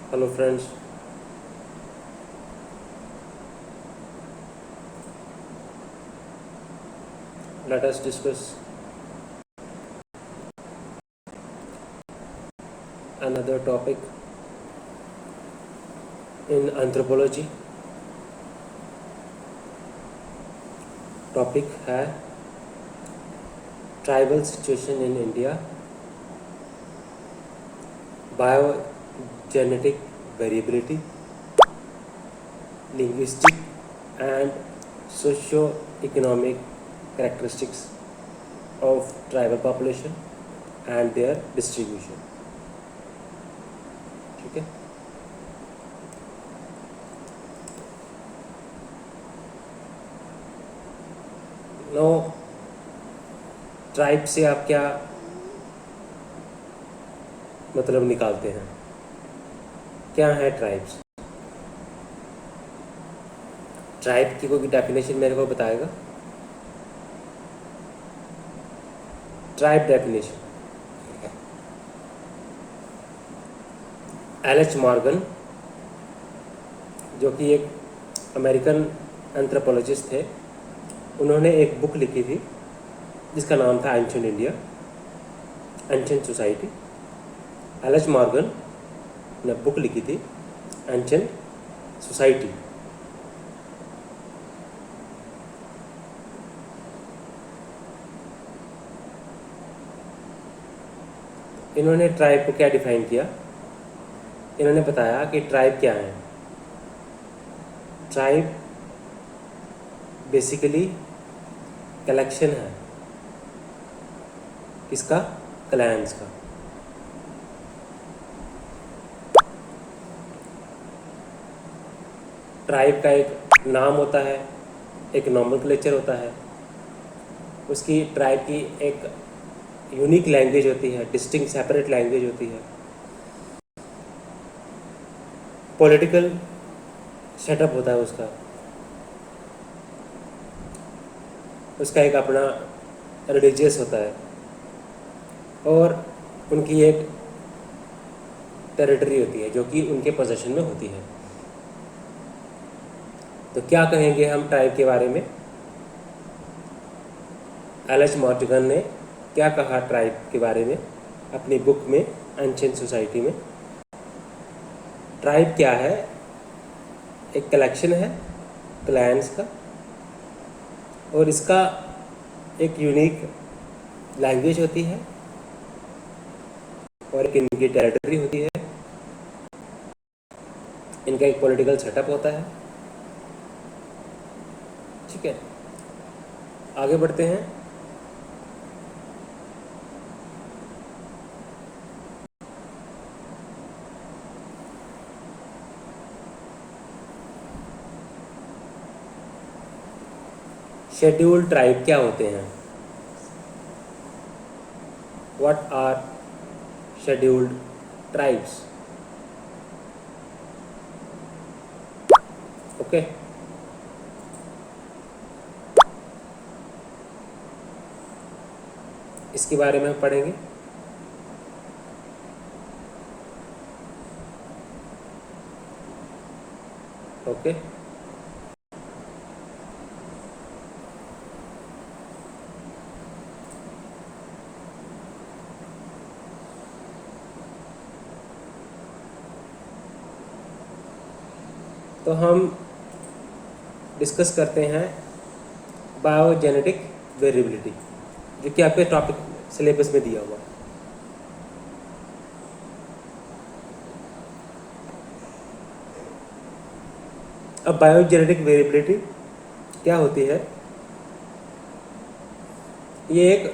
Hello friends, let us discuss another topic in anthropology. Topic है tribal situation in India, biogenetic variability, linguistic and socio-economic characteristics of tribal population and their distribution. ठीक है। No tribe से आप क्या मतलब निकालते हैं? क्या है ट्राइब्स? ट्राइब की कोई डेफिनेशन मेरे को बताएगा? Tribe definition LH. मॉर्गन, जो कि एक अमेरिकन एंथ्रोपोलॉजिस्ट थे, उन्होंने एक बुक लिखी थी जिसका नाम था ancient India, ancient society. L H. Morgan ने बुक लिखी थी एंशिएंट सोसाइटी। इन्होंने ट्राइब को क्या डिफाइन किया? इन्होंने बताया कि ट्राइब क्या है। ट्राइब बेसिकली कलेक्शन है, किसका? क्लैंस का। ट्राइब का एक नाम होता है, एक नॉमेनक्लेचर होता है, उसकी ट्राइब की एक यूनिक लैंग्वेज होती है, डिस्टिंक्ट सेपरेट लैंग्वेज होती है, पॉलिटिकल सेटअप होता है उसका एक अपना रिलीजियस होता है, और उनकी एक टेरिटरी होती है जो कि उनके पोजेशन में होती है। तो क्या कहेंगे हम ट्राइब के बारे में? एल.एच. मॉर्गन ने क्या कहा ट्राइब के बारे में अपनी बुक में एंशिएंट सोसाइटी में? ट्राइब क्या है? एक कलेक्शन है क्लैंस का, और इसका एक यूनिक लैंग्वेज होती है, और एक इनकी टेरिटरी होती है, इनका एक पॉलिटिकल सेटअप होता है। ठीक है, आगे बढ़ते हैं। शेड्यूल्ड ट्राइब क्या होते हैं? What are scheduled tribes? Okay, इसके बारे में हम पढ़ेंगे। ओके, तो हम डिस्कस करते हैं बायोजेनेटिक वेरिएबिलिटी, जो कि आपके टॉपिक सिलेबस में दिया हुआ। अब बायोजेनेटिक वेरिएबिलिटी क्या होती है? ये एक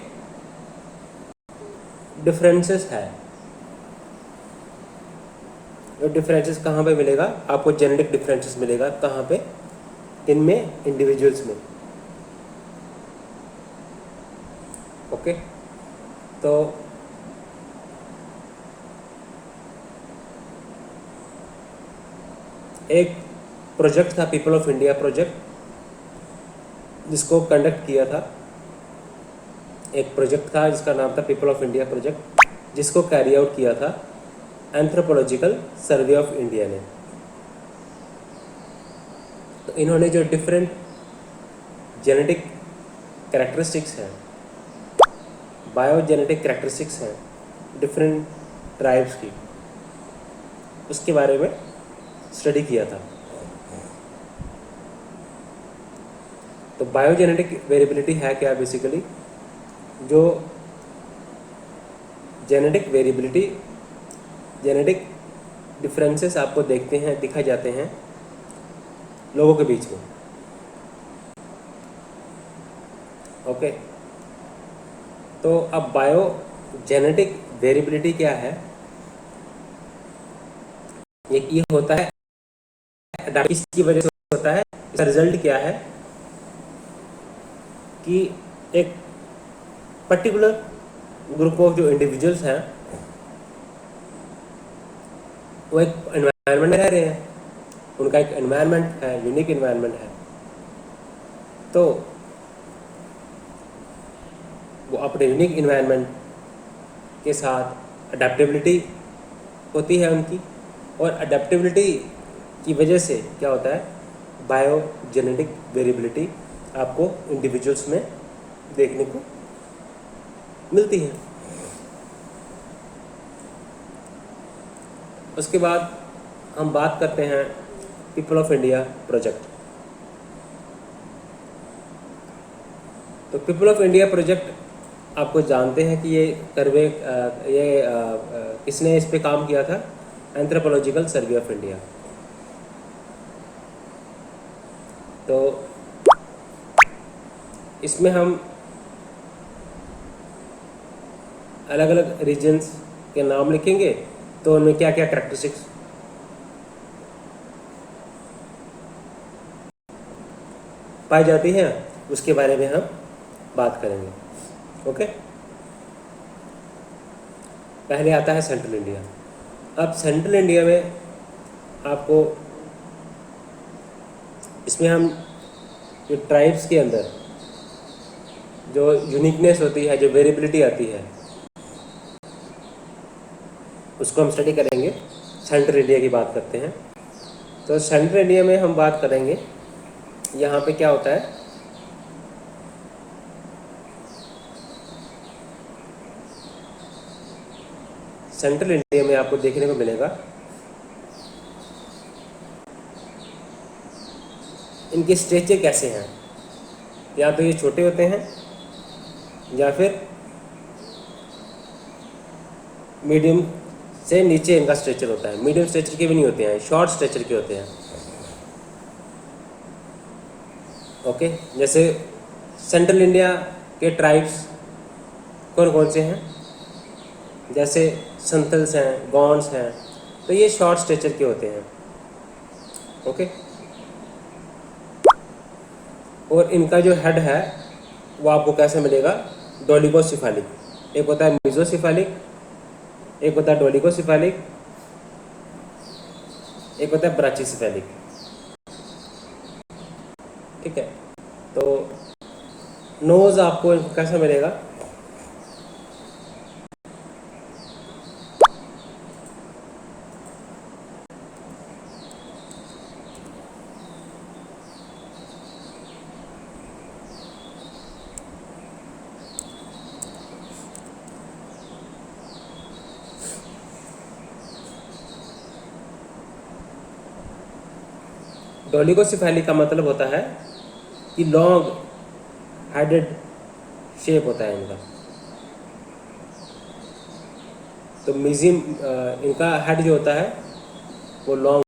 डिफरेंसेस है। और डिफरेंसेस कहाँ पे मिलेगा आपको? जेनेटिक डिफरेंसेस मिलेगा कहाँ पे? इनमें, इंडिविजुअल्स में। ओके, तो एक प्रोजेक्ट था, पीपल ऑफ इंडिया प्रोजेक्ट, जिसको कंडक्ट किया था। एक प्रोजेक्ट था जिसका नाम था पीपल ऑफ इंडिया प्रोजेक्ट, जिसको कैरी आउट किया था एंथ्रोपोलॉजिकल सर्वे ऑफ इंडिया ने। तो इन्होंने जो डिफरेंट जेनेटिक कैरेक्टरिस्टिक्स हैं, बायोजेनेटिक कैरेक्टरिस्टिक्स हैं डिफरेंट ट्राइब्स की, उसके बारे में स्टडी किया था। तो बायोजेनेटिक वेरिएबिलिटी है क्या? बेसिकली जो जेनेटिक वेरिएबिलिटी, जेनेटिक डिफरेंसेस आपको दिखाई जाते हैं लोगों के बीच में। ओके, तो अब बायोजेनेटिक वेरिएबिलिटी क्या है? ये होता है इसकी वजह से होता है। इसका रिजल्ट क्या है कि एक पर्टिकुलर ग्रुप ऑफ जो इंडिविजुअल्स हैं वो एक एनवायरनमेंट में रह रहे हैं, उनका एक एनवायरनमेंट है, यूनिक एनवायरनमेंट है, तो वो अपने यूनिक एनवायरनमेंट के साथ अडेप्टेबिलिटी होती है उनकी, और अडेप्टेबिलिटी की वजह से क्या होता है, बायोजेनेटिक वेरिएबिलिटी आपको इंडिविजुअल्स में देखने को मिलती है। उसके बाद हम बात करते हैं पीपल ऑफ इंडिया प्रोजेक्ट। तो पीपल ऑफ इंडिया प्रोजेक्ट आपको जानते हैं कि ये किसने इस पे काम किया था? Anthropological survey of India. तो इसमें हम अलग अलग रीजन्स के नाम लिखेंगे, तो उनमें क्या क्या कैरेक्टरिस्टिक्स पाई जाती हैं उसके बारे में हम बात करेंगे। ओके, पहले आता है सेंट्रल इंडिया। अब सेंट्रल इंडिया में आपको इसमें हम जो ट्राइब्स के अंदर जो यूनिकनेस होती है, जो वेरिएबिलिटी आती है, उसको हम स्टडी करेंगे। सेंट्रल इंडिया की बात करते हैं। तो सेंट्रल इंडिया में हम बात करेंगे, यहाँ पे क्या होता है, सेंट्रल इंडिया में आपको देखने को मिलेगा इनके स्ट्रेचर कैसे हैं। या तो ये छोटे होते हैं या फिर मीडियम से नीचे इनका स्ट्रेचर होता है। मीडियम स्ट्रेचर के भी नहीं होते हैं, शॉर्ट स्ट्रेचर के होते हैं। ओके, जैसे सेंट्रल इंडिया के ट्राइब्स कौन कौन से हैं? जैसे संथल्स हैं, गॉन्ड्स हैं, तो ये शॉर्ट स्ट्रेचर के होते हैं। ओके, और इनका जो हेड है वो आपको कैसे मिलेगा? डोलिगोसिफेलिक। एक होता है मीजोसिफेलिक, एक होता है डोलिगोसिफेलिक, एक होता है ब्राचिसिफेलिक। ठीक है, तो नोज आपको कैसा मिलेगा? डोलिगोसिफेलिक का मतलब होता है कि लॉन्ग हेडेड शेप होता है इनका। तो मिजिम इनका हेड जो होता है वो लॉन्ग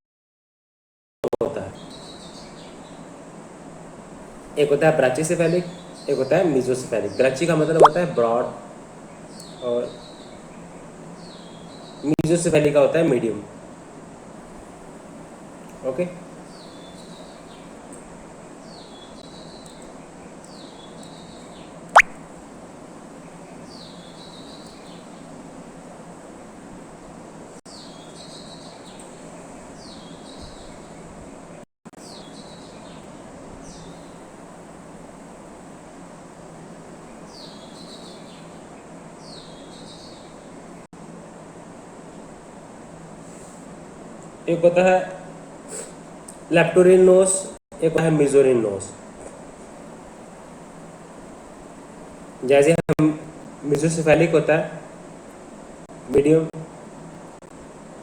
होता है। एक होता है ब्राचिसिफेलिक, एक होता है मीजोसिफेलिक। ब्राची का मतलब होता है ब्रॉड, और मीजोसिफेलिक का होता है मीडियम। ओके, एक होता है लेप्टोरिनोस, एक होता है मिजोरिनोस। जैसे हम मिजोसेफेलिक होता है मीडियम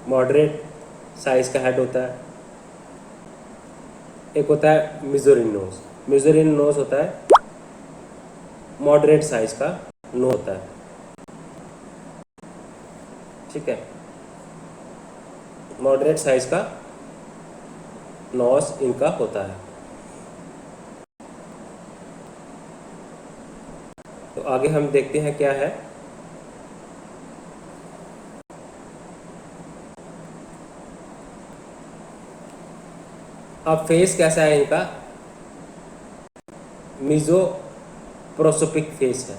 मॉडरेट साइज का हेड होता है, एक होता है मिजोरिनोस। मिजोरिनोस होता है मॉडरेट साइज का नो होता है, ठीक है। मॉडरेट साइज का नोस इनका होता है। तो आगे हम देखते हैं क्या है। अब फेस कैसा है इनका, मिजो प्रोसोपिक फेस है।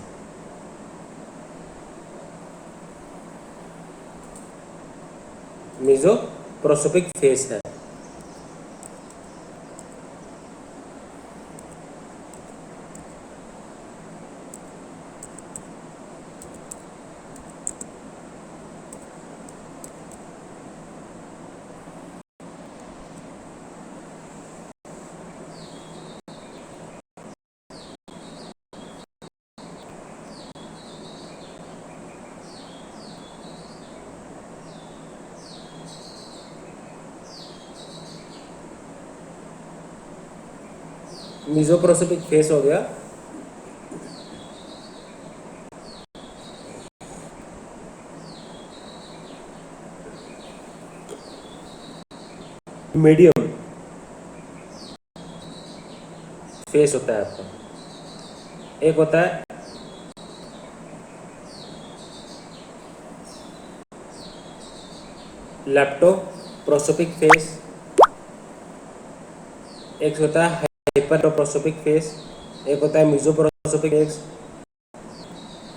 मिजो प्रोसोपिक फेस है। मिजो प्रोसोपिक फेस हो गया। मीडियम फेस होता है आपका। एक होता है लेप्टो प्रोसोपिक फेस, एक होता है हाइपर प्रोसोपिक फेस, एक होता है मिजो प्रोसोपिक फेस,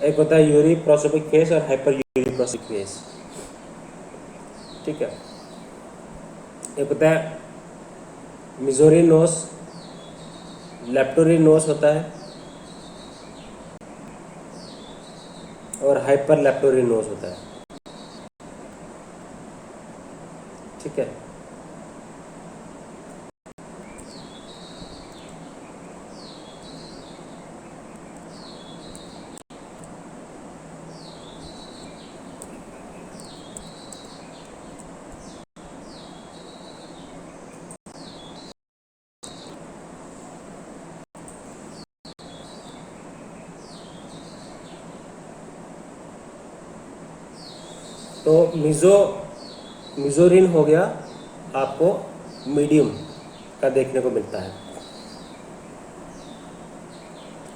एक होता है यूरी प्रोसोपिक फेस और हाइपर यूरी प्रोसोपिक फेस, ठीक है। एक होता है मिजोरिनोस, लेप्टोरिनोस होता है और हाइपर लेप्टोरिनोस होता है, ठीक है। तो मिजोरिन हो गया आपको मीडियम का देखने को मिलता है।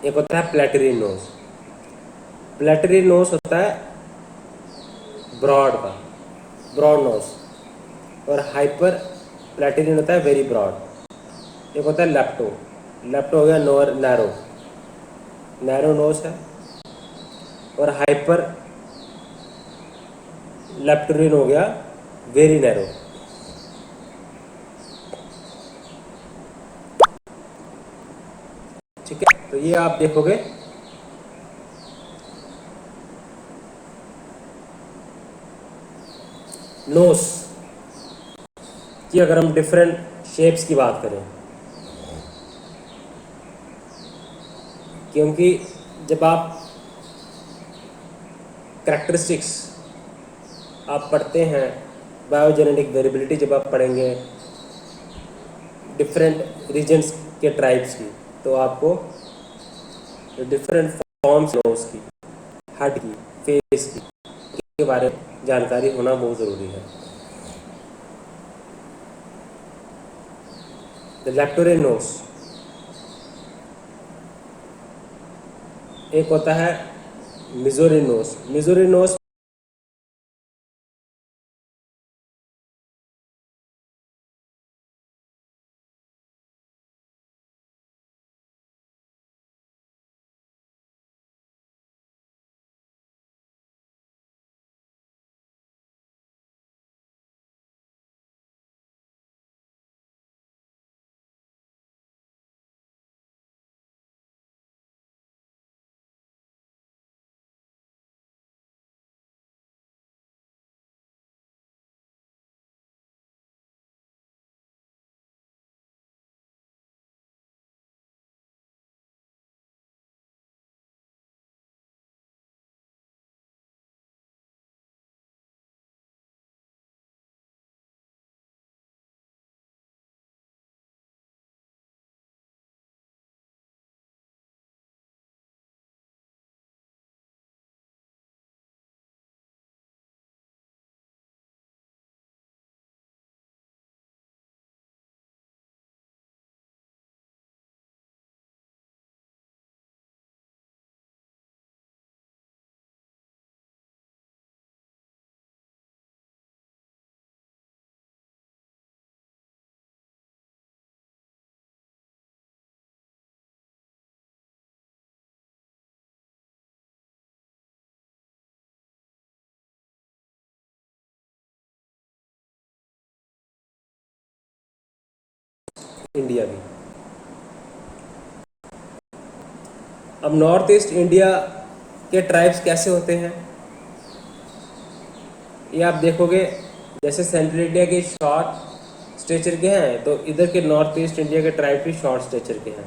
एक होता है प्लेटरिनोस। प्लेटरिनोस होता है ब्रॉड का, ब्रॉड नोस, और हाइपर प्लेटरिन होता है वेरी ब्रॉड। एक होता है लेप्टो, लेप्टो हो गया नोर नैरो, नैरो नोस है, और हाइपर लेप्टोरिन हो गया वेरी नैरो, ठीक है। तो ये आप देखोगे नोस की, अगर हम डिफरेंट शेप्स की बात करें, क्योंकि जब आप करेक्टरिस्टिक्स आप पढ़ते हैं, बायोजेनेटिक वेरिएबिलिटी जब आप पढ़ेंगे डिफरेंट रीजन्स के ट्राइब्स की, तो आपको डिफरेंट फॉर्म्स नोज की, हेड की, फेस की के बारे में जानकारी होना बहुत ज़रूरी है। द लेप्टोरिन नोस, एक होता है मिजोरिन नोस। मिजोरिन नोस इंडिया भी। अब नॉर्थ ईस्ट इंडिया के ट्राइब्स कैसे होते हैं ये आप देखोगे। जैसे सेंट्रल इंडिया के शॉर्ट स्टेचर के हैं, तो इधर के नॉर्थ ईस्ट इंडिया के ट्राइब भी शॉर्ट स्टेचर के हैं।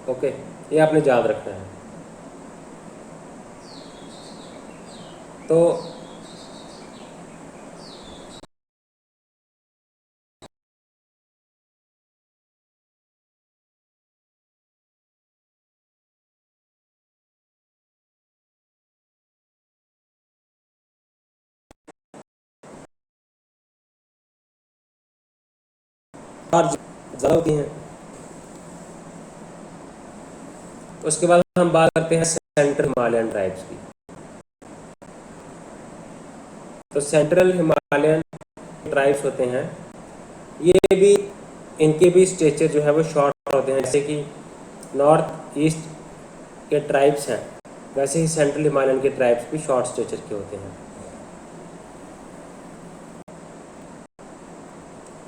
ओके, ये आपने याद रखना है। तो और ज़्यादा होती हैं। उसके बाद हम बात करते हैं सेंट्रल हिमालयन ट्राइब्स की। तो सेंट्रल हिमालयन ट्राइब्स होते हैं, ये भी, इनके भी स्ट्रेचर जो है वो शॉर्ट होते हैं। जैसे कि नॉर्थ ईस्ट के ट्राइब्स हैं, वैसे ही सेंट्रल हिमालयन के ट्राइब्स भी शॉर्ट स्ट्रेचर के होते हैं।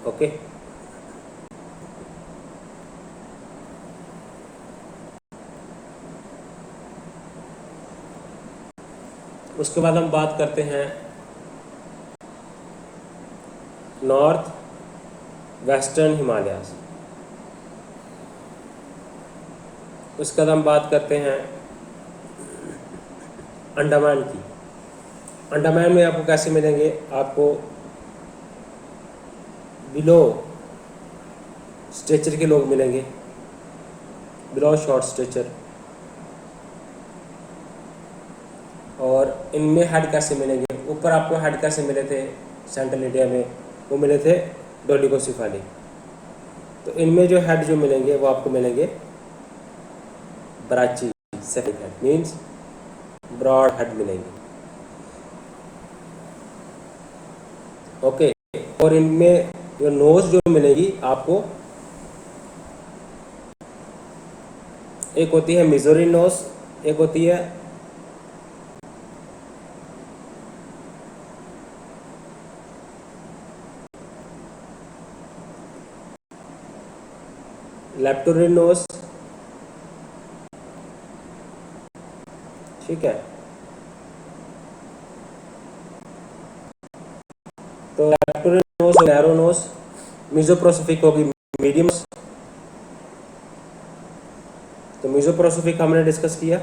ओके, उसके बाद हम बात करते हैं नॉर्थ वेस्टर्न हिमालयाज। उसके बाद हम बात करते हैं अंडमान की। अंडमान में आपको कैसे मिलेंगे, आपको बिलो स्ट्रेचर के लोग मिलेंगे, बिलो शॉर्ट स्ट्रेचर। और इनमें हेड कैसे मिलेंगे, ऊपर आपको हेड कैसे मिले थे सेंट्रल इंडिया में, वो मिले थे डोलिकोसेफाली। तो इनमें जो हेड जो मिलेंगे वो आपको मिलेंगे ब्राची सेफिक हेड, मीन्स ब्रॉड हेड मिलेंगे। ओके, और इनमें जो नोज जो मिलेगी आपको, एक होती है मिजोरी नोज, एक होती है लेप्टोरिन नोज। ठीक है, तो लेप्टोरिन नोज और नैरो नोज। मिजोप्रोसोफिक होगी मीडियम। तो मिजोप्रोसोफिक हमने डिस्कस किया।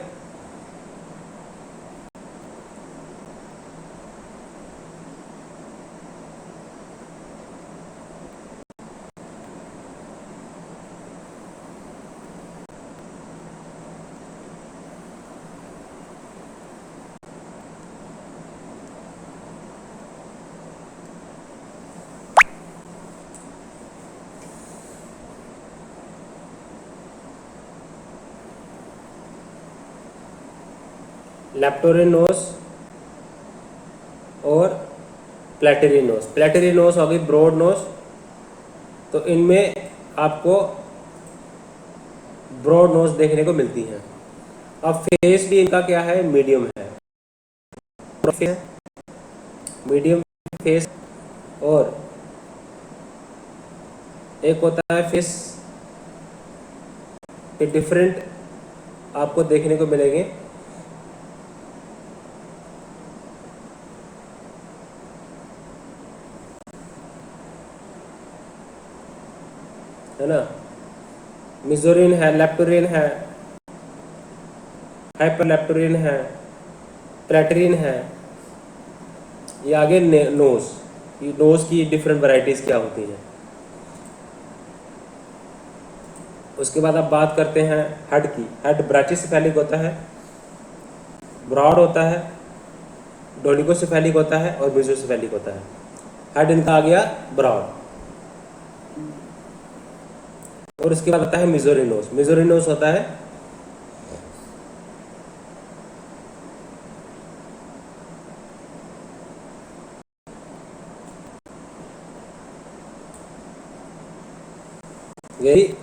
लेप्टोरिन नोज और प्लेटेरिन नोज। प्लेटेरिन नोज होगी ब्रॉड नोज। तो इनमें आपको ब्रॉड नोज देखने को मिलती है। अब फेस भी इनका क्या है, मीडियम है, मीडियम फेस। और एक होता है फेस के डिफरेंट आपको देखने को मिलेंगे। है ना, मिजोरिन है, लेप्टोरिन है, हाइपरलेप्टोरिन है, प्लेटरिन है। ये आगे नोज, ये नोज की डिफरेंट वैरायटीज क्या होती हैं। उसके बाद आप बात करते हैं हेड की। हेड ब्राचिसेफेलिक होता है, ब्रॉड होता है, डोलिकोसेफेलिक होता है और मेसोसेफेलिक होता है। हेड इनका आ गया ब्रॉड। और उसके बाद आता है मिजोरिनोस। मिजोरिनोस होता है वेरी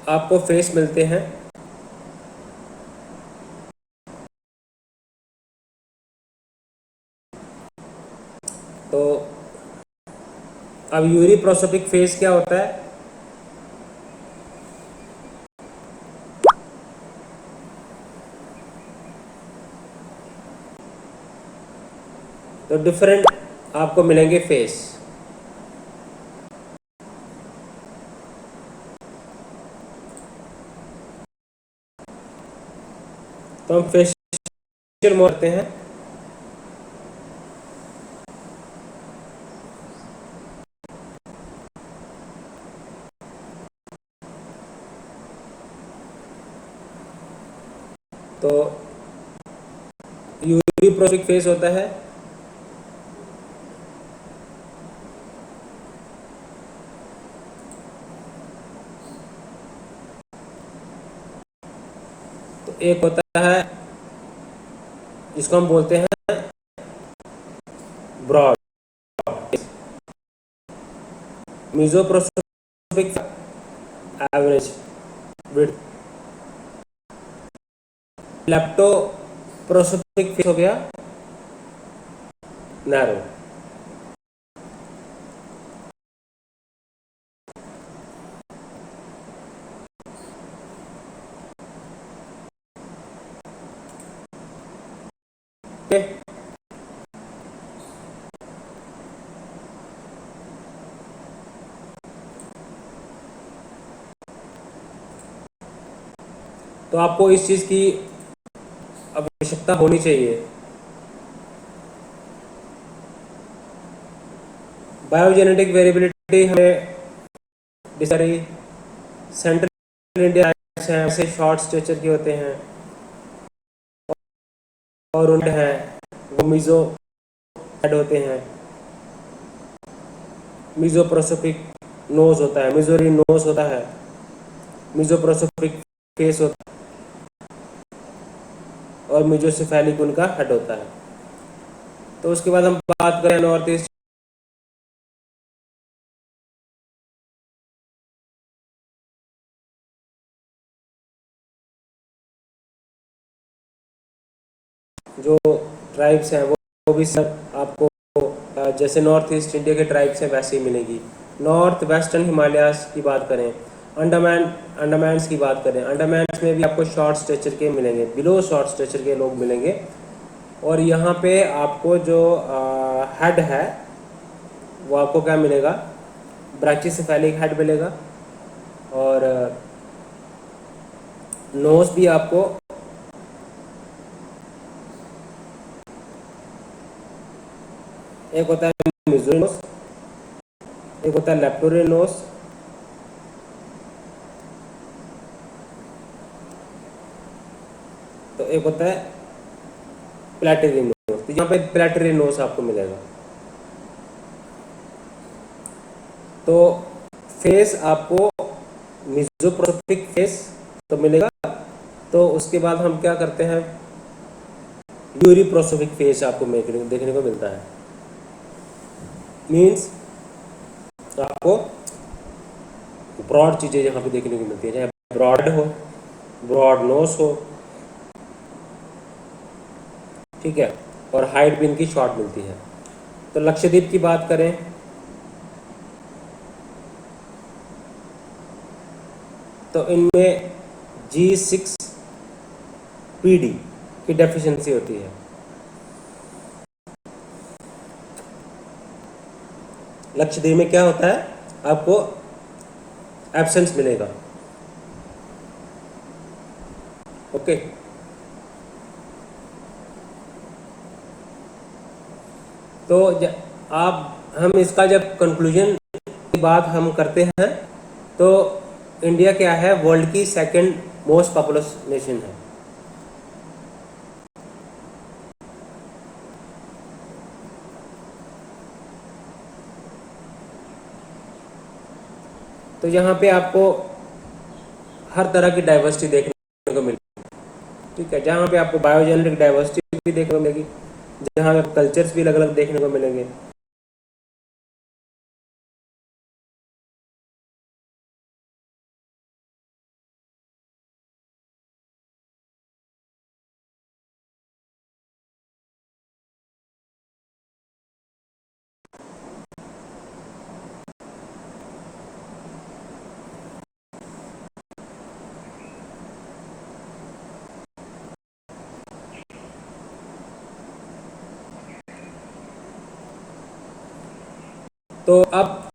आपको फेस मिलते हैं। तो अब यूरिप्रोसोपिक फेस क्या होता है? तो डिफरेंट आपको मिलेंगे फेस। तो हम फेशियल मोड करते हैं। तो यूरिप्रोसोपिक फेस होता है तो एक होता है जिसको हम बोलते हैं ब्रॉड, मीजोप्रोसोपिक एवरेज विड्थ, लेप्टोप्रोसोपिक फेस हो गया नैरो। ओके, तो आपको इस चीज़ की आवश्यकता होनी चाहिए। बायोजेनेटिक वेरिएबिलिटी हमें डिसारी सेंट्रल इंडिया हैं, ऐसे शॉर्ट स्ट्रेचर के होते हैं और उनके हैं वो मीजो हेड होते हैं। मीजोप्रोसोपिक नोज होता है, मिजोरी नोज होता है, मीजोप्रोसोपिक फेस होता है और मीजोसेफेलिक उनका हेड होता है। तो उसके बाद हम बात करें नॉर्थ ईस्ट, जो ट्राइब्स हैं वो भी सब आपको जैसे नॉर्थ ईस्ट इंडिया के ट्राइब्स हैं वैसे ही मिलेगी। नॉर्थ वेस्टर्न हिमालयाज की बात करें, अंडमान्स की बात करें, अंडमान्स में भी आपको शॉर्ट स्ट्रेचर के मिलेंगे, बिलो शॉर्ट स्ट्रेचर के लोग मिलेंगे। और यहाँ पे आपको जो हेड है वो आपको क्या मिलेगा? ब्रैचिसेफेलिक हेड मिलेगा। और नोज भी आपको एक होता है मिजोरी नोज, एक होता है लेप्टोरियन नोज, तो एक होता है प्लेटेरियन नोज। तो यहाँ पे प्लेटेरियन नोज आपको मिलेगा। तो फेस आपको मिजोप्रोसोपिक फेस तो मिलेगा। तो उसके बाद हम क्या करते हैं, यूरिप्रोसोपिक फेस आपको देखने को मिलता है। मीन्स आपको ब्रॉड चीज़ें यहाँ पे देखने को मिलती है, चाहे ब्रॉड हो, ब्रॉड नोज हो, ठीक है, और हाइट भी इनकी शॉर्ट मिलती है। तो लक्षद्वीप की बात करें तो इनमें G6PD की डेफिशिएंसी होती है। लक्षद्वीप में क्या होता है, आपको एब्सेंस मिलेगा। ओके, तो आप हम इसका जब कंक्लूजन की बात हम करते हैं तो इंडिया क्या है, वर्ल्ड की सेकंड मोस्ट पॉपुलस नेशन है। तो यहाँ पे आपको हर तरह की डाइवर्सिटी देखने को मिलेगी, ठीक है, जहाँ पे आपको बायोजेनेटिक डाइवर्सिटी भी देखने को मिलेगी, जहाँ पे कल्चर्स भी अलग अलग देखने को मिलेंगे। तो अब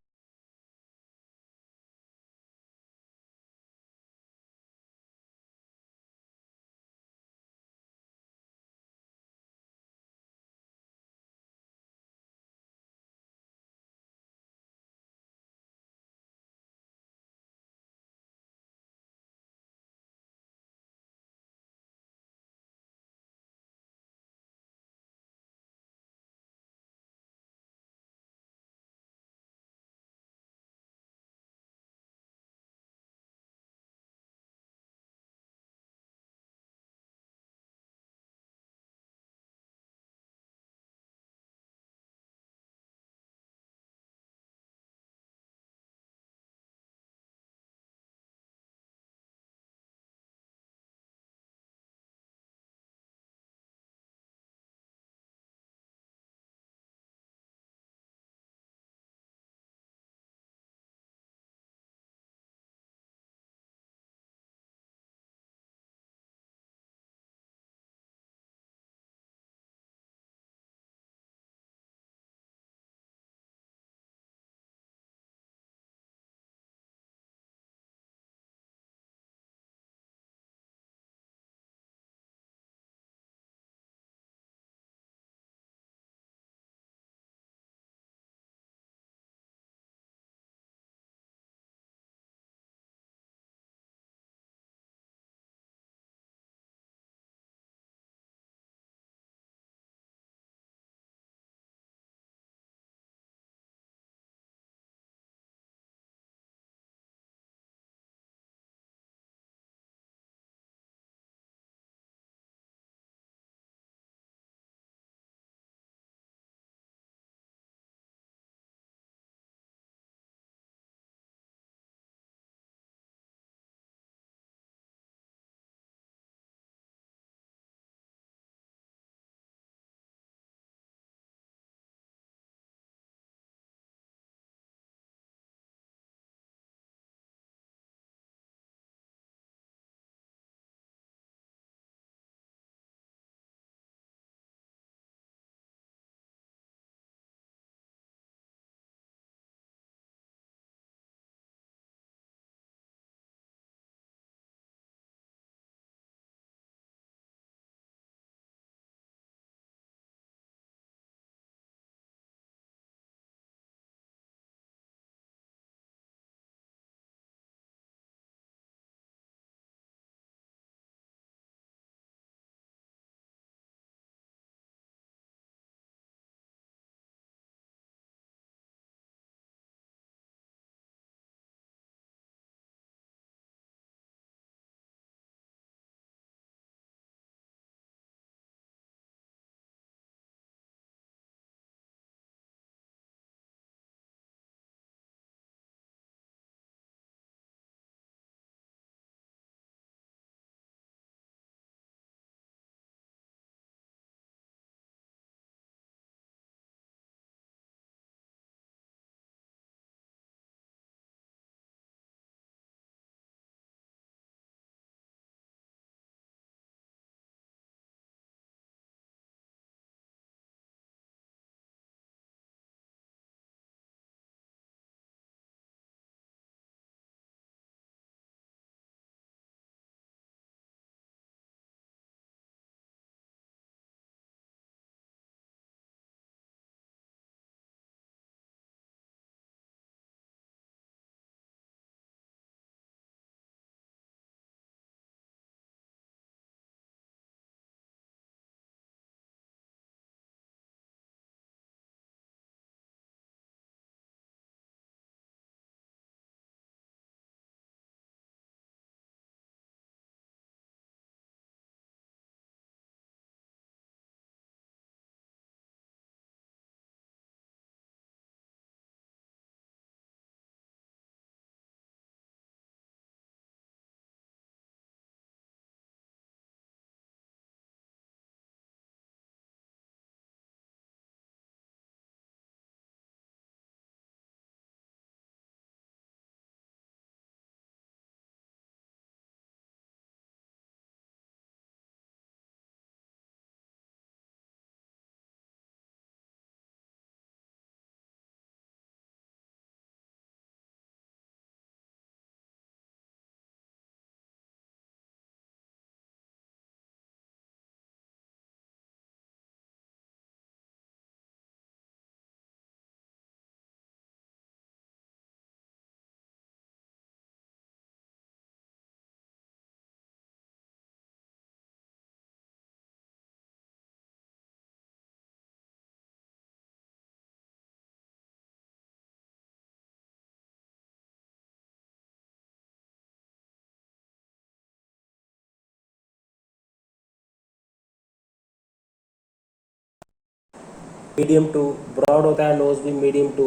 मीडियम टू ब्रॉड होता है, नोज भी मीडियम टू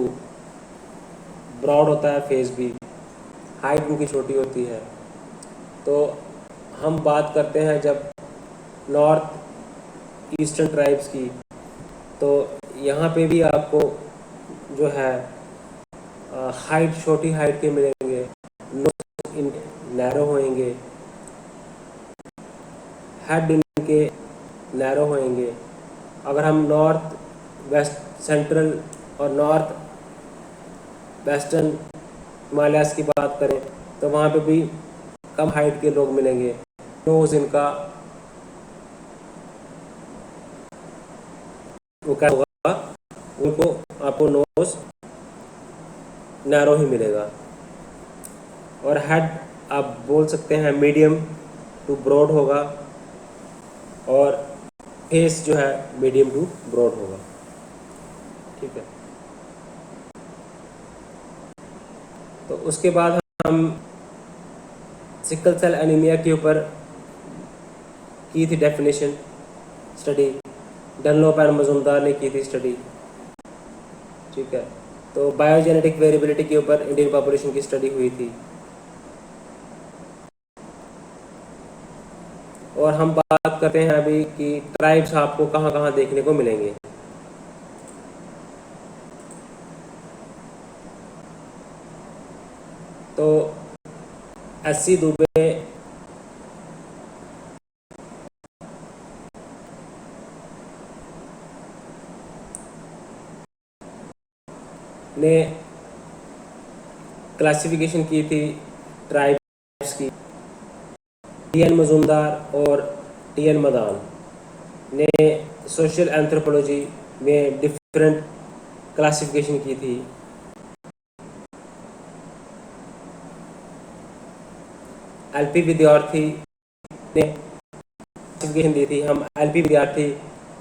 ब्रॉड होता है, फेस भी, हाइट उनकी छोटी होती है। तो हम बात करते हैं जब नॉर्थ ईस्टर्न ट्राइब्स की, तो यहाँ पे भी आपको जो है हाइट छोटी हाइट के मिलेंगे, नोज इनके नैरो होएंगे, हेड इनके नैरो होएंगे। अगर हम नॉर्थ वेस्ट सेंट्रल और नॉर्थ वेस्टर्न हिमालयाज़ की बात करें तो वहाँ पे भी कम हाइट के लोग मिलेंगे। नोज इनका वो क्या होगा, उनको आपको नोज नैरो ही मिलेगा। और हेड आप बोल सकते हैं मीडियम टू ब्रॉड होगा, और फेस जो है मीडियम टू ब्रॉड होगा। ठीक है, तो उसके बाद हम सिकल सेल एनीमिया के ऊपर की थी definition study, Dunlop and Majumdar ने की थी स्टडी। ठीक है, तो बायोजेनेटिक वेरिएबिलिटी के ऊपर इंडियन पॉपुलेशन की स्टडी हुई थी। और हम बात करते हैं अभी कि ट्राइब्स आपको कहाँ कहाँ देखने को मिलेंगे। तो एससी दुबे ने क्लासिफिकेशन की थी ट्राइब्स की। टीएन मजुमदार और टीएन मदान ने सोशल एंथ्रोपोलॉजी में डिफरेंट क्लासिफिकेशन की थी। एलपी विद्यार्थी ने क्लासिफिकेशन दी थी। हम एलपी विद्यार्थी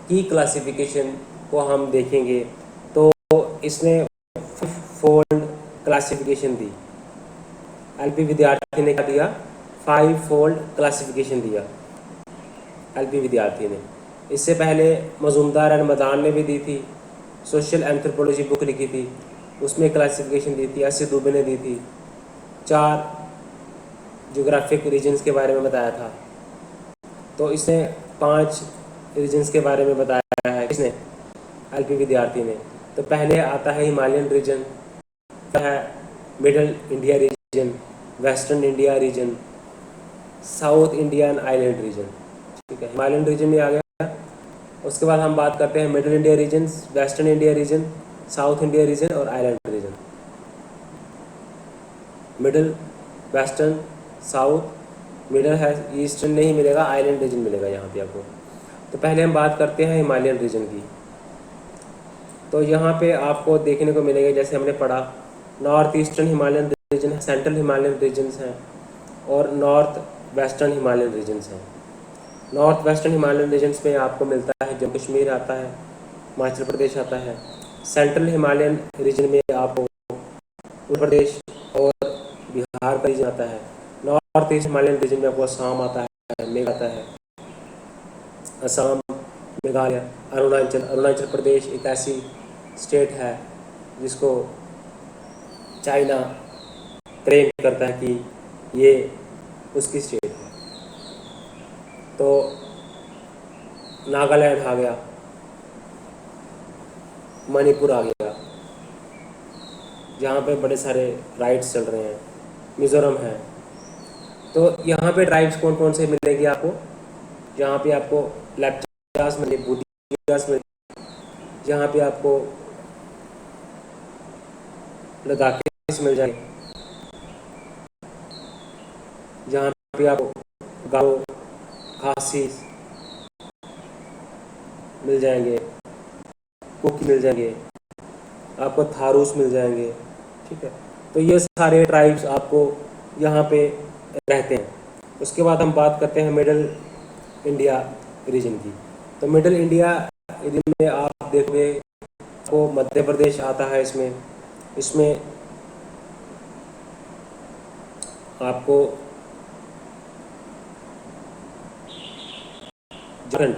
की क्लासिफिकेशन को हम देखेंगे तो इसने फोल्ड क्लासिफिकेशन दी। एलपी विद्यार्थी ने क्या दिया, 5 फोल्ड क्लासिफिकेशन दिया एलपी विद्यार्थी ने। इससे पहले मजुमदार एंड मदान ने भी दी थी, सोशल एंथ्रोपोलॉजी बुक लिखी थी, उसमें क्लासिफिकेशन दी थी। एस दुबे ने दी थी, 4 जोग्राफिक रीजन्स के बारे में बताया था। तो इसने 5 रीजन्स के बारे में बताया है, किसने, एलपी विद्यार्थी ने। तो पहले आता है हिमालयन रीजन, है middle India region, western India region, south Indian island region. ठीक है, हिमालयन रीजन में आ गया। उसके बाद हम बात करते हैं middle India region, western India region, south India region और island region. Middle, western, south, middle है, ईस्टर्न नहीं मिलेगा, आइलैंड रीजन मिलेगा यहाँ पे आपको। तो पहले हम बात करते हैं हिमालयन रीजन की। तो यहाँ पे आपको देखने को मिलेगा, जैसे हमने पढ़ा, नॉर्थ ईस्टर्न हिमालयन रीजन है, सेंट्रल हिमालयन रीजन्स हैं और नॉर्थ वेस्टर्न हिमालयन रीजन्स हैं। नॉर्थ वेस्टर्न हिमालयन रीजन्स में आपको मिलता है जम्मू कश्मीर आता है, हिमाचल प्रदेश आता है। सेंट्रल हिमालयन रीजन में आपको उत्तर प्रदेश और बिहार का रीजन आता है। नॉर्थ ईस्ट हिमालयन रीजन में आपको असम आता है, मेघालय आता है, असम, मेघालय, अरुणाचल प्रदेश एक ऐसी स्टेट है जिसको चाइना क्लेम करता है कि ये उसकी स्टेट है। तो नागालैंड आ गया, मणिपुर आ गया, जहाँ पे बड़े सारे राइट्स चल रहे हैं, मिज़ोरम है। तो यहाँ पे ट्राइब्स कौन कौन से मिलेंगे आपको, जहाँ पे आपको लेप्चास मिले, भूटियास मिले, जहाँ पे आपको लद्दाखीस मिल जाएंगे, जहाँ पे आपको गारो, खासी मिल जाएंगे, कुकी मिल जाएंगे, आपको थारूस मिल जाएंगे। ठीक है, तो ये सारे ट्राइब्स आपको यहाँ पे रहते हैं। उसके बाद हम बात करते हैं मिडल इंडिया रीजन की। तो मिडल इंडिया रीजन में आप देखोगे आपको मध्य प्रदेश आता है, इसमें इसमें आपको Jharkhand,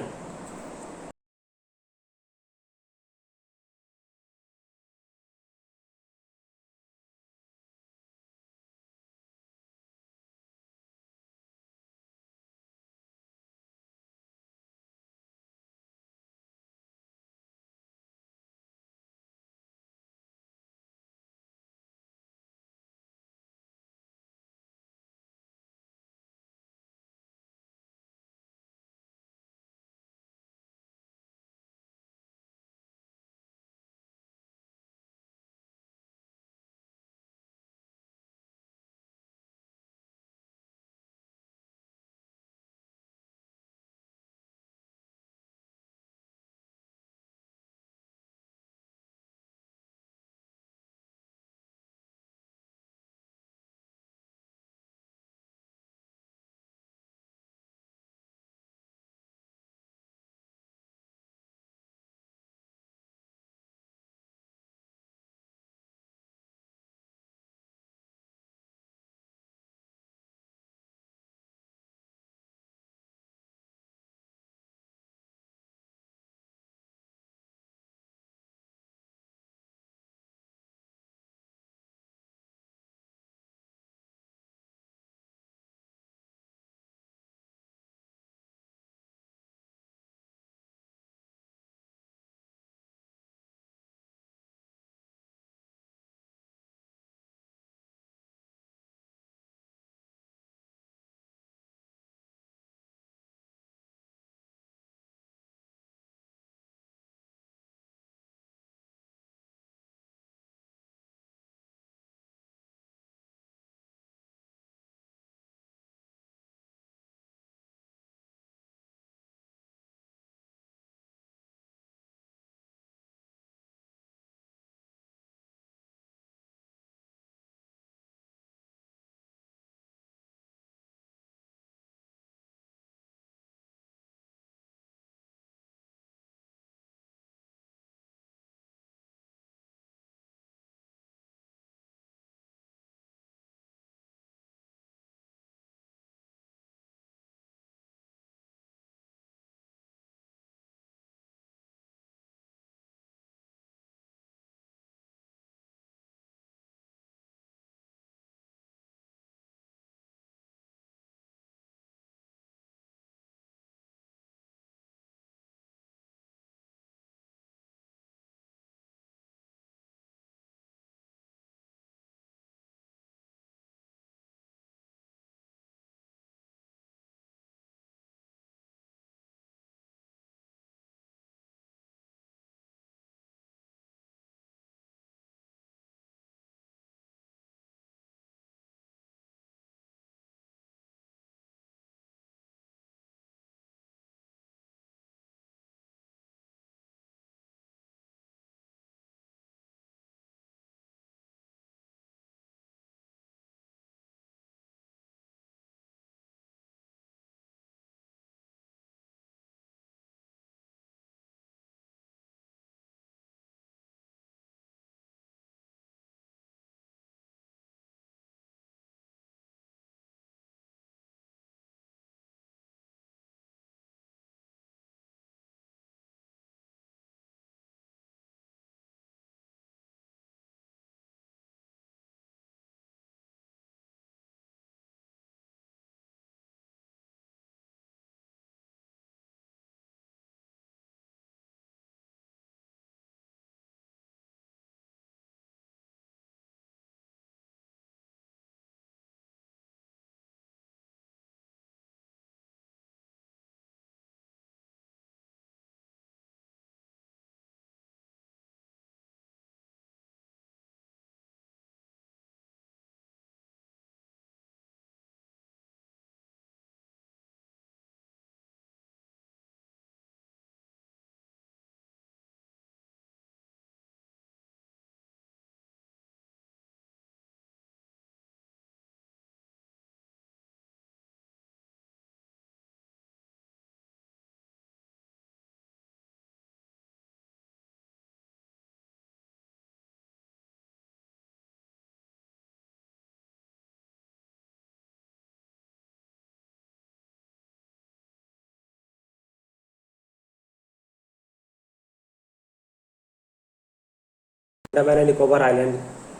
Andaman and Nicobar island.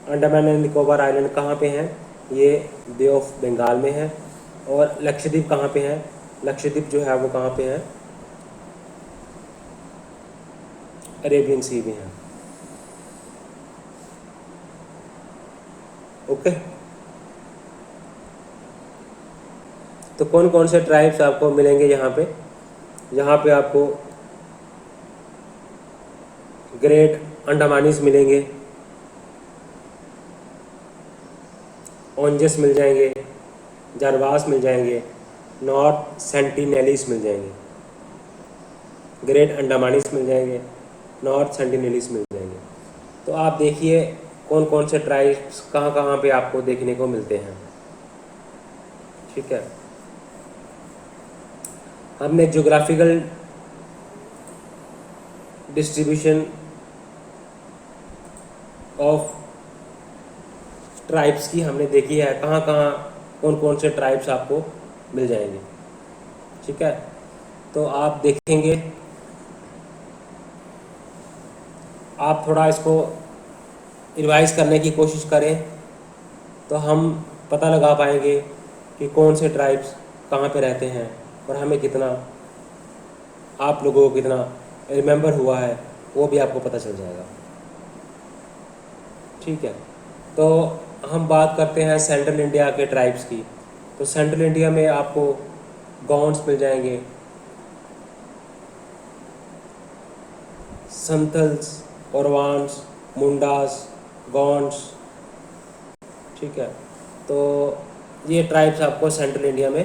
Andaman and Nicobar island कहाँ पे हैं? ये बे ऑफ बंगाल में है। और लक्षद्वीप कहाँ पे है? लक्षद्वीप जो है वो कहाँ पे है? अरेबियन सी में है। ओके, तो कौन कौन से ट्राइब्स आपको मिलेंगे यहाँ पे? यहाँ पे आपको ग्रेट अंडमानीज मिलेंगे, ओंजेस मिल जाएंगे, जारवास मिल जाएंगे, नॉर्थ सेंटिनेलीज मिल जाएंगे। ग्रेट अंडमानीज मिल जाएंगे, नॉर्थ सेंटिनेलीज मिल जाएंगे। तो आप देखिए कौन कौन से ट्राइब्स कहाँ कहाँ पे आपको देखने को मिलते हैं। ठीक है, हमने ज्योग्राफिकल डिस्ट्रीब्यूशन ऑफ ट्राइब्स की हमने देखी है, कहाँ कहाँ कौन कौन से ट्राइब्स आपको मिल जाएंगे। ठीक है, तो आप देखेंगे, आप थोड़ा इसको रिवाइज करने की कोशिश करें तो हम पता लगा पाएंगे कि कौन से ट्राइब्स कहाँ पे रहते हैं और हमें कितना, आप लोगों को कितना रिमेंबर हुआ है वो भी आपको पता चल जाएगा। ठीक है, तो हम बात करते हैं सेंट्रल इंडिया के ट्राइब्स की। तो सेंट्रल इंडिया में आपको गौंड्स मिल जाएंगे, संथल्स, औरवान्स, मुंडास, गौंड्स। ठीक है, तो ये ट्राइब्स आपको सेंट्रल इंडिया में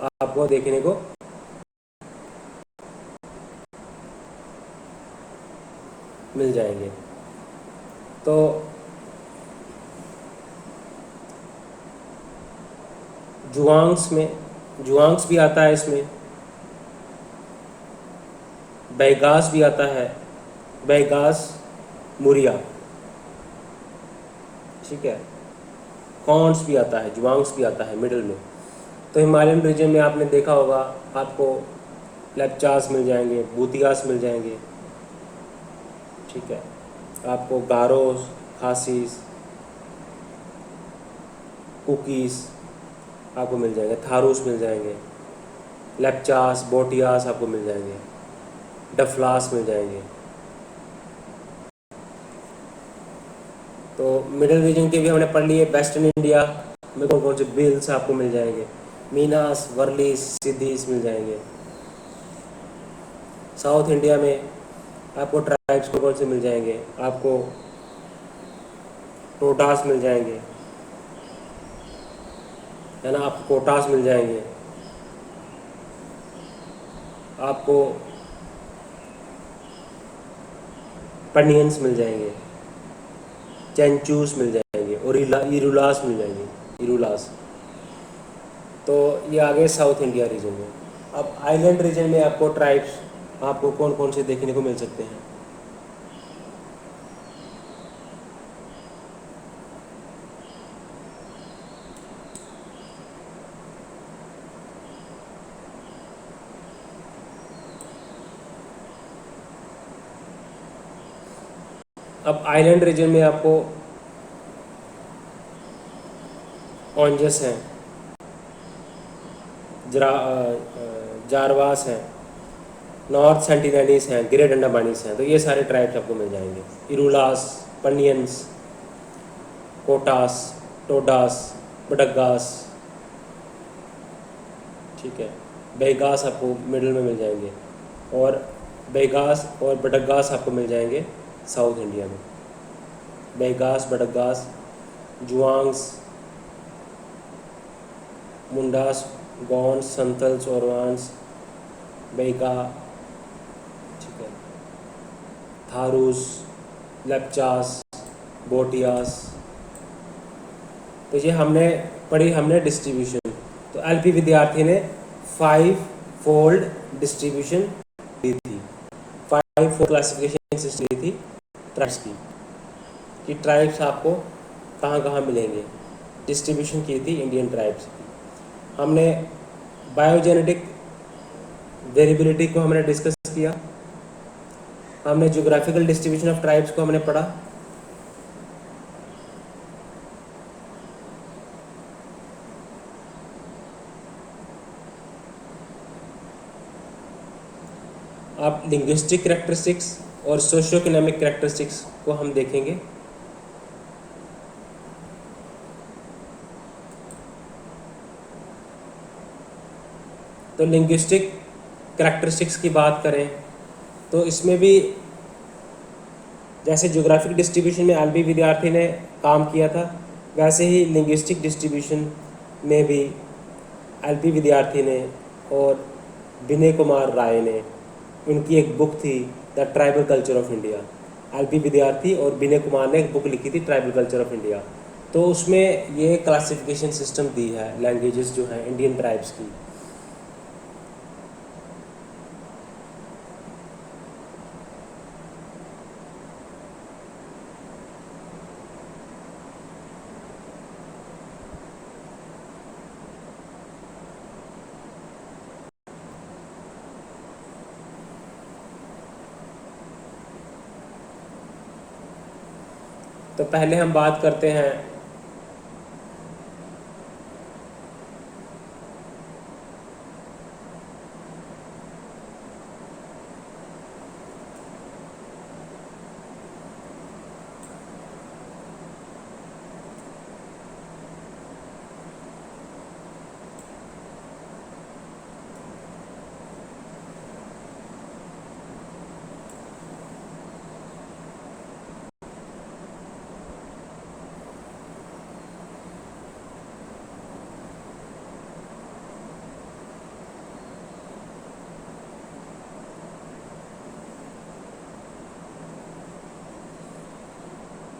आपको देखने को मिल जाएंगे। तो जुआंग्स भी आता है इसमें, बैगास भी आता है, बैगास मुरिया। ठीक है, कॉन्स भी आता है, जुआंग्स भी आता है मिडिल में। तो हिमालयन रीजन में आपने देखा होगा आपको लेप्चास मिल जाएंगे, भूतियास मिल जाएंगे। ठीक है, आपको गारोस, खासीस, कुकीज़ आपको मिल जाएंगे, थारूस मिल जाएंगे, लेप्चास, बोटियास आपको मिल जाएंगे, डफलास मिल जाएंगे। तो मिडिल रीजन के भी हमने पढ़ लिए। वेस्टर्न इंडिया में कौन कौन से बिल्स आपको मिल जाएंगे? मीनास, वर्लीस, सिद्धीस मिल जाएंगे। साउथ इंडिया में आपको ट्राइब्स कौन से मिल जाएंगे? आपको टोटास मिल जाएंगे, है ना, आपको कोटास मिल जाएंगे, आपको पनियंस मिल जाएंगे, चैंचूस मिल जाएंगे और इरुलास मिल जाएंगे, इरुलास। तो ये आ गए साउथ इंडिया रीजन में। अब आइलैंड रीजन में आपको ट्राइब्स आपको कौन कौन से देखने को मिल सकते हैं? अब आइलैंड रीजन में आपको ओंजस हैं, जारवास हैं, नॉर्थ सेंटिनेलीज हैं, ग्रेट अंडमानीज हैं। तो ये सारे ट्राइब्स आपको मिल जाएंगे। इरुलास, पनियंस, कोटास, टोडास, बडग्गास। ठीक है, बेगास आपको मिडिल में मिल जाएंगे और बेगास और बडग्गास आपको मिल जाएंगे साउथ इंडिया में। बेगास, बडग्गास, जुआंग्स, मुंडास, गौंड, संथल्स, औरवान्स, बेगा, ठीक है, थारूस, लेप्चास, बोटियास। तो ये हमने पढ़ी, हमने डिस्ट्रीब्यूशन। तो एलपी विद्यार्थी ने 5 फोल्ड डिस्ट्रीब्यूशन दी थी, 5 फोल्ड क्लासिफिकेशन सिस्टम दी थी ट्राइब्स की, कि ट्राइब्स आपको कहाँ कहाँ मिलेंगे। डिस्ट्रीब्यूशन की थी इंडियन ट्राइब्स की। हमने बायोजेनेटिक वेरिएबिलिटी को हमने डिस्कस किया, हमने ज्योग्राफिकल डिस्ट्रीब्यूशन ऑफ ट्राइब्स को हमने पढ़ा। अब लिंग्विस्टिक कैरेक्टरिस्टिक्स और सोशियो इकोनॉमिक कैरेक्टरिस्टिक्स को हम देखेंगे। तो लिंग्विस्टिक कैरेक्टरिस्टिक्स की बात करें तो इसमें भी जैसे ज्योग्राफिक डिस्ट्रीब्यूशन में एलबी विद्यार्थी ने काम किया था, वैसे ही लिंग्विस्टिक डिस्ट्रीब्यूशन में भी एलबी विद्यार्थी ने और विनय कुमार राय ने, उनकी एक बुक थी the tribal culture of India. L B Vidyarthi और विनय कुमार ने एक बुक लिखी थी ट्राइबल कल्चर ऑफ इंडिया। तो उसमें ये क्लासिफिकेशन सिस्टम दी है लैंग्वेजेस जो हैं इंडियन ट्राइब्स की। तो पहले हम बात करते हैं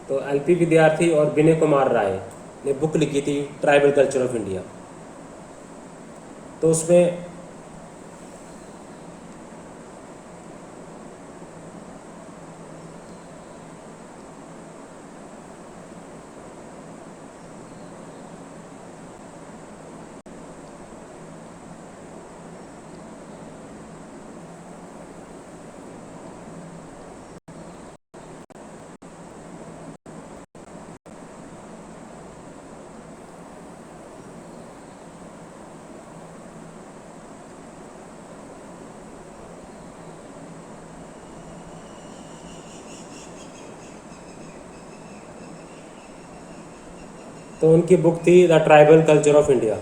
तो एलपी विद्यार्थी और विनय कुमार राय ने बुक लिखी थी ट्राइबल कल्चर ऑफ इंडिया। तो उसमें तो उनकी बुक थी the tribal culture of India.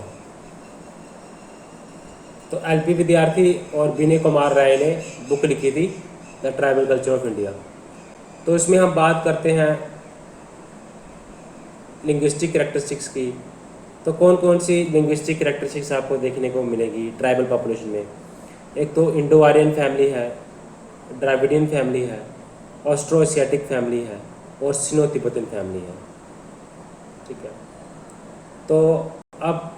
तो एलपी विद्यार्थी और विनय कुमार राय ने बुक लिखी थी the tribal culture of India. तो इसमें हम बात करते हैं लिंग्विस्टिक कैरेक्टरिस्टिक्स की। तो कौन कौन सी लिंग्विस्टिक कैरेक्टरिस्टिक्स आपको देखने को मिलेगी ट्राइबल पॉपुलेशन में? एक तो इंडो आर्यन फैमिली है, द्राविडियन फैमिली है, ऑस्ट्रो एशियाटिक फैमिली है और सिनो तिब्बतन फैमिली है। ठीक है, तो अब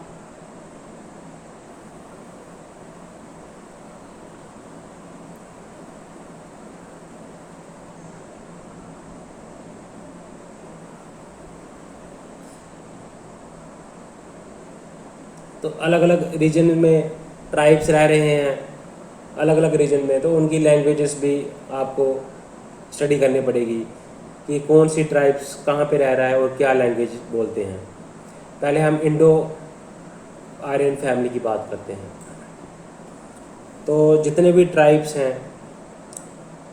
तो अलग अलग रीजन में ट्राइब्स रह रहे हैं, अलग अलग रीजन में, तो उनकी लैंग्वेजेस भी आपको स्टडी करनी पड़ेगी कि कौन सी ट्राइब्स कहाँ पे रह रहा है और क्या लैंग्वेज बोलते हैं। पहले हम इंडो आर्यन फैमिली की बात करते हैं। तो जितने भी ट्राइब्स हैं,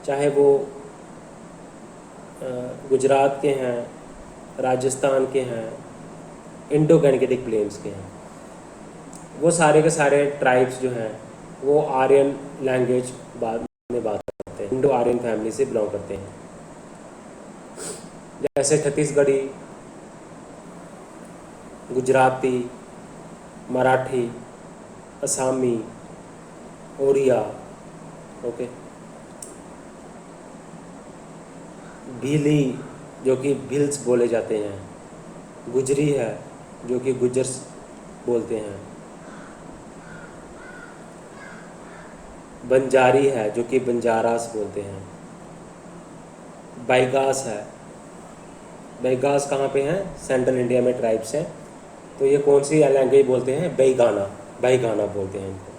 चाहे वो गुजरात के हैं, राजस्थान के हैं, इंडो गैंगेटिक प्लेन्स के हैं, वो सारे के सारे ट्राइब्स जो हैं वो आर्यन लैंग्वेज में बात करते हैं, इंडो आर्यन फैमिली से बिलोंग करते हैं। जैसे छत्तीसगढ़ी, गुजराती, मराठी, असमी, ओडिया, ओके, भीली जो कि भिल्स बोले जाते हैं, गुजरी है जो कि गुजर्स बोलते हैं, बंजारी है जो कि बंजारास बोलते हैं, बैगास है। बैगास कहाँ पे हैं? सेंट्रल इंडिया में ट्राइब्स हैं। तो ये कौन सी लैंग्वेज बोलते हैं? बैगाना बोलते हैं इनको।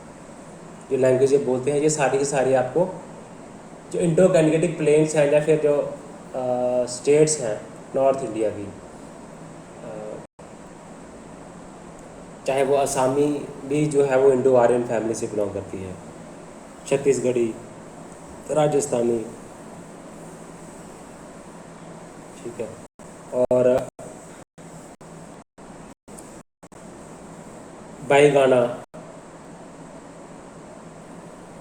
जो लैंग्वेज बोलते हैं ये सारी की सारी आपको जो इंडो गैंगेटिक प्लेन्स हैं या फिर जो स्टेट्स हैं नॉर्थ इंडिया की, चाहे वो असमी भी जो है वो इंडो आर्यन फैमिली से बिलोंग करती है, छत्तीसगढ़ी, राजस्थानी, ठीक है। और बैगाना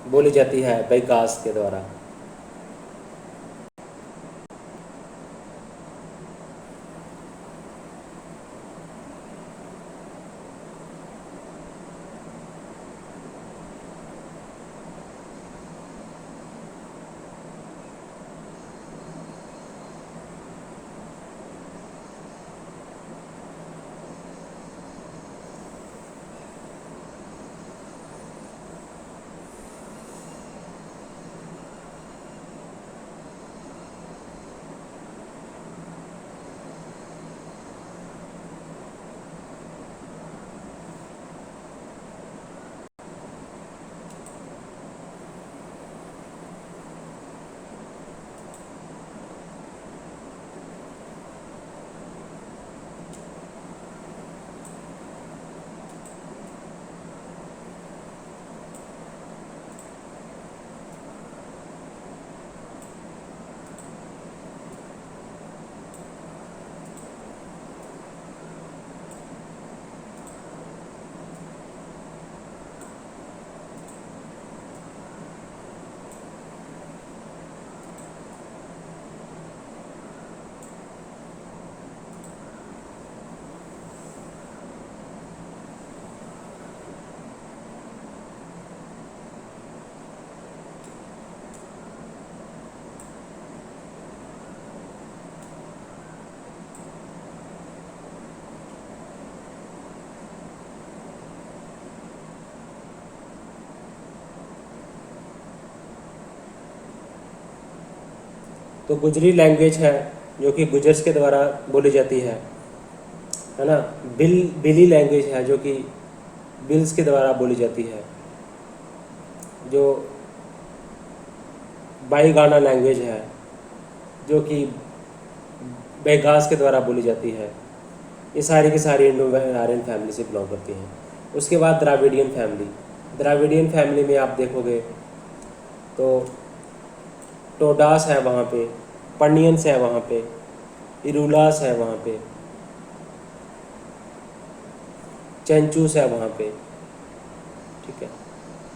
बोली जाती है बैकास के द्वारा। तो गुजरी लैंग्वेज है जो कि गुजर्स के द्वारा बोली जाती है ना। बिली लैंग्वेज है जो कि बिल्स के द्वारा बोली जाती है। जो बाईगाना लैंग्वेज है जो कि बेगास के द्वारा बोली जाती है। ये सारी की सारी इंडो आर्यन फैमिली से बिलोंग करती हैं। उसके बाद द्राविडियन फैमिली, द्राविडियन फैमिली में आप देखोगे तो टोडास है वहाँ पे, पनियंस है वहाँ पे, इरूलास है वहाँ पे, चेंचूस है वहाँ पे, ठीक है।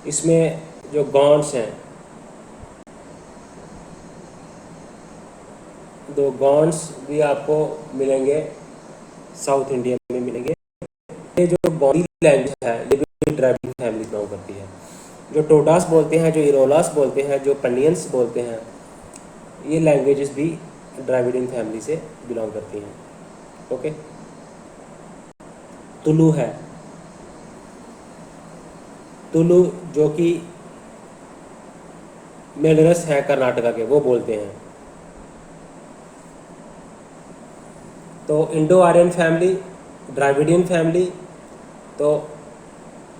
इसमें जो गॉन्ड्स हैं, दो गॉन्ड्स भी आपको मिलेंगे, साउथ इंडिया में मिलेंगे। ये जो गॉन्डी लैंग्वेज है ये भी द्राविडियन फैमिली बिलोंग करती है। जो टोडास बोलते हैं, जो इरोलास बोलते हैं, जो पनियंस बोलते हैं, ये लैंग्वेजेस भी द्राविडियन फैमिली से बिलोंग करती हैं। ओके। तुलु है, तुलु जो कि मेलरस है कर्नाटका के, वो बोलते हैं। तो Indo Aryan family, Dravidian family, तो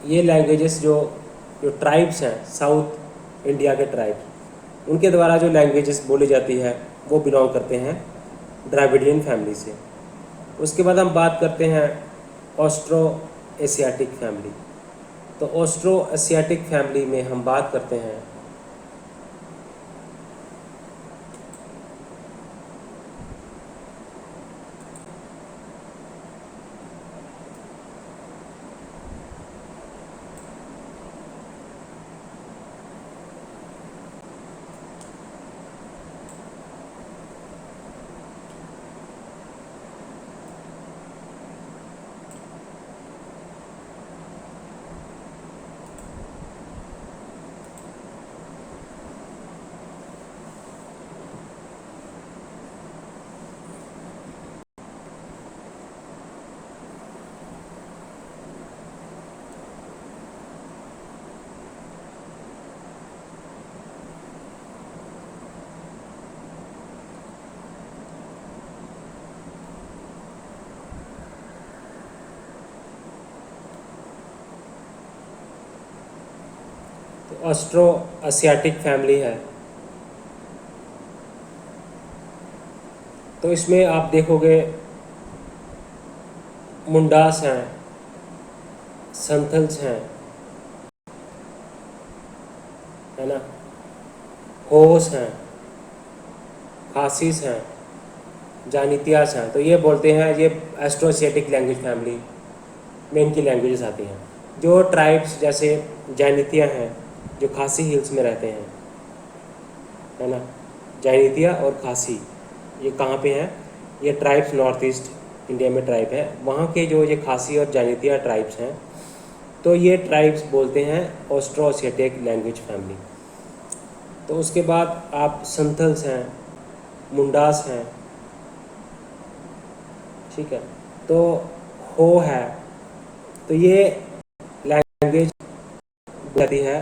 ये लैंग्वेजेस जो जो ट्राइब्स हैं साउथ इंडिया के ट्राइब्स, उनके द्वारा जो लैंग्वेजेस बोली जाती है वो बिलोंग करते हैं द्राविडियन फैमिली से। उसके बाद हम बात करते हैं ऑस्ट्रो एशियाटिक फैमिली। तो ऑस्ट्रो एशियाटिक फैमिली में हम बात करते हैं तो ऑस्ट्रो एशियाटिक फैमिली है तो इसमें आप देखोगे मुंडास हैं, संथल्स हैं, है ना, होस हैं, खासिस हैं, जानितियास हैं। तो ये बोलते हैं, ये एस्ट्रोएशियाटिक लैंग्वेज फैमिली में इनकी लैंग्वेजेस आती हैं। जो ट्राइब्स जैसे जैनितिया हैं जो खासी हिल्स में रहते हैं, है ना, जैनितिया और खासी ये कहाँ पे हैं? ये ट्राइब्स नॉर्थ ईस्ट इंडिया में ट्राइब है। वहाँ के जो ये खासी और जैनितिया ट्राइब्स हैं, तो ये ट्राइब्स बोलते हैं ऑस्ट्रोएशियाटिक लैंग्वेज फैमिली। तो उसके बाद आप संथल्स हैं, मुंडास हैं, ठीक है। तो हो है, तो ये लैंग्वेज जाती है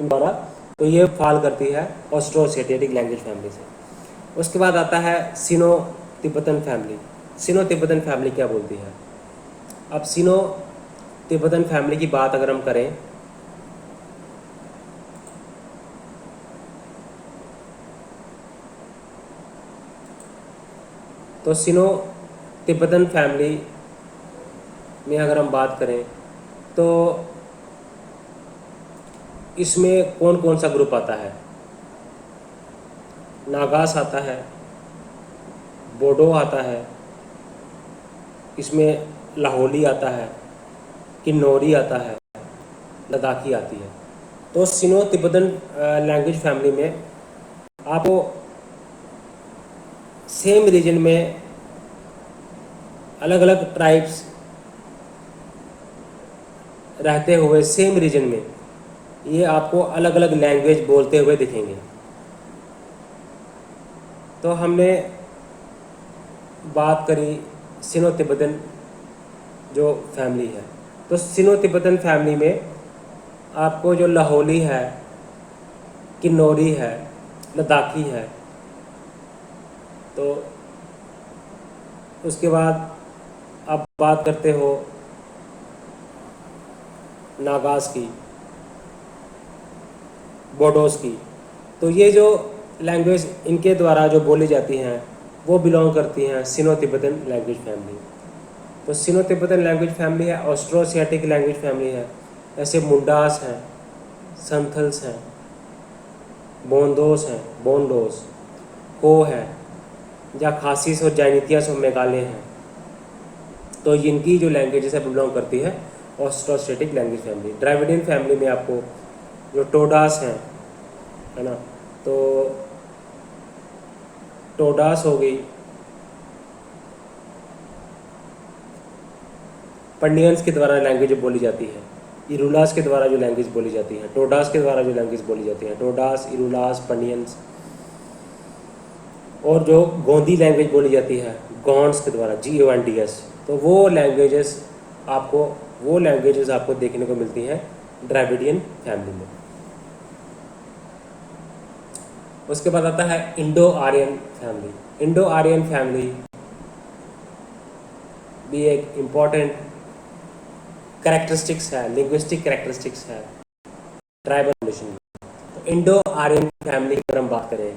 द्वारा, तो ये फॉल करती है ऑस्ट्रोएशियाटिक लैंग्वेज फैमिली से। उसके बाद आता है सिनो तिब्बतन फैमिली। सिनो तिब्बतन फैमिली क्या बोलती है? अब सिनो तिब्बतन फैमिली की बात अगर हम करें तो सिनो तिब्बतन फैमिली में अगर हम बात करें तो इसमें कौन कौन सा ग्रुप आता है? नागास आता है, बोडो आता है, इसमें लाहौली आता है, किन्नौरी आता है, लद्दाखी आती है। तो सिनो तिब्बतन लैंग्वेज फैमिली में आपको सेम रीजन में अलग अलग ट्राइब्स रहते हुए सेम रीजन में ये आपको अलग अलग लैंग्वेज बोलते हुए दिखेंगे। तो हमने बात करी सिनो तिब्बतन जो फैमिली है, तो सिनो तिब्बतन फैमिली में आपको जो लाहौली है, किन्नौरी है, लद्दाखी है, तो उसके बाद आप बात करते हो नागास की, बोडोस की। तो ये जो लैंग्वेज इनके द्वारा जो बोली जाती हैं वो बिलोंग करती हैं सिनो तिब्बतन लैंग्वेज फैमिली। तो सिनो तिब्बतन लैंग्वेज फैमिली है, ऑस्ट्रोएशियाटिक लैंग्वेज फैमिली है। ऐसे मुंडास हैं, संथल्स हैं, बोंदोस हैं, बोंडोस, हो है, या खासिस और जैनितियास और मेघालय हैं। तो इनकी जो लैंग्वेजेस है बिलोंग करती है Austroasiatic language family. Dravidian family में आपको जो टोडास हैं, है ना, तो टोडास हो गई, पंडियंस के द्वारा लैंग्वेज बोली जाती है, इरुलास के द्वारा जो लैंग्वेज बोली जाती है, टोडास के द्वारा जो लैंग्वेज बोली जाती है, टोडास, इरुलास, पंडियंस। और जो गोंदी लैंग्वेज बोली जाती है गॉन्ड्स के द्वारा, GONDS। तो वो लैंग्वेजेस आपको देखने को मिलती हैं द्रविडियन फैमिली में। उसके बाद आता है Indo Aryan family. Indo Aryan family भी एक इम्पॉर्टेंट कैरेक्टरिस्टिक्स है, लिंग्विस्टिक कैरेक्टरिस्टिक्स है ट्राइबल पॉपुलेशन। तो इंडो आर्यन फैमिली की अगर हम बात करें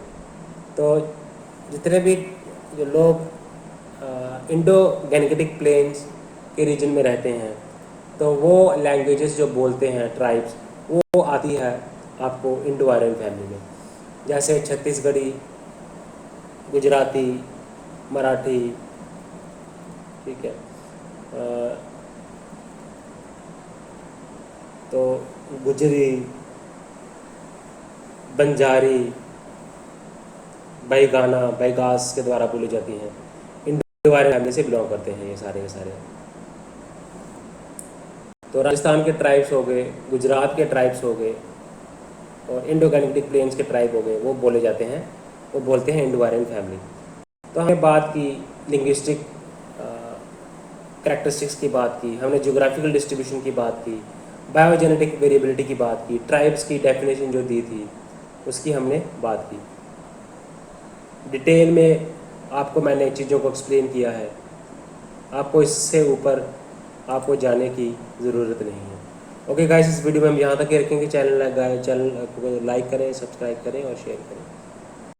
तो जितने भी जो लोग इंडो गैंगेटिक प्लेन्स के रीजन में रहते हैं, तो वो लैंग्वेजेस जो बोलते हैं ट्राइब्स, वो आती है आपको इंडो आर्यन फैमिली में। जैसे छत्तीसगढ़ी, गुजराती, मराठी, ठीक है, तो गुजरी, बंजारी, बैगाना, बैगास के द्वारा बोली जाती हैं। इंडो आर्यन फैमिली से बिलोंग करते हैं ये सारे। तो राजस्थान के ट्राइब्स हो गए, गुजरात के ट्राइब्स हो गए और इंडो गैंगेटिक प्लेन्स के ट्राइब हो गए, वो बोलते हैं इंडो आर्यन फैमिली। तो हमने बात की लिंग्विस्टिक कैरेक्टरिस्टिक्स की बात की, हमने ज्योग्राफिकल डिस्ट्रीब्यूशन की बात की, बायोजेनेटिक वेरिएबिलिटी की बात की, ट्राइब्स की डेफिनेशन जो दी थी उसकी हमने बात की। डिटेल में आपको मैंने चीज़ों को एक्सप्लेन किया है, आपको इससे ऊपर आपको जाने की ज़रूरत नहीं है। ओके गाइस, इस वीडियो में हम यहाँ तक ही रखेंगे। चैनल को लाइक करें, सब्सक्राइब करें और शेयर करें।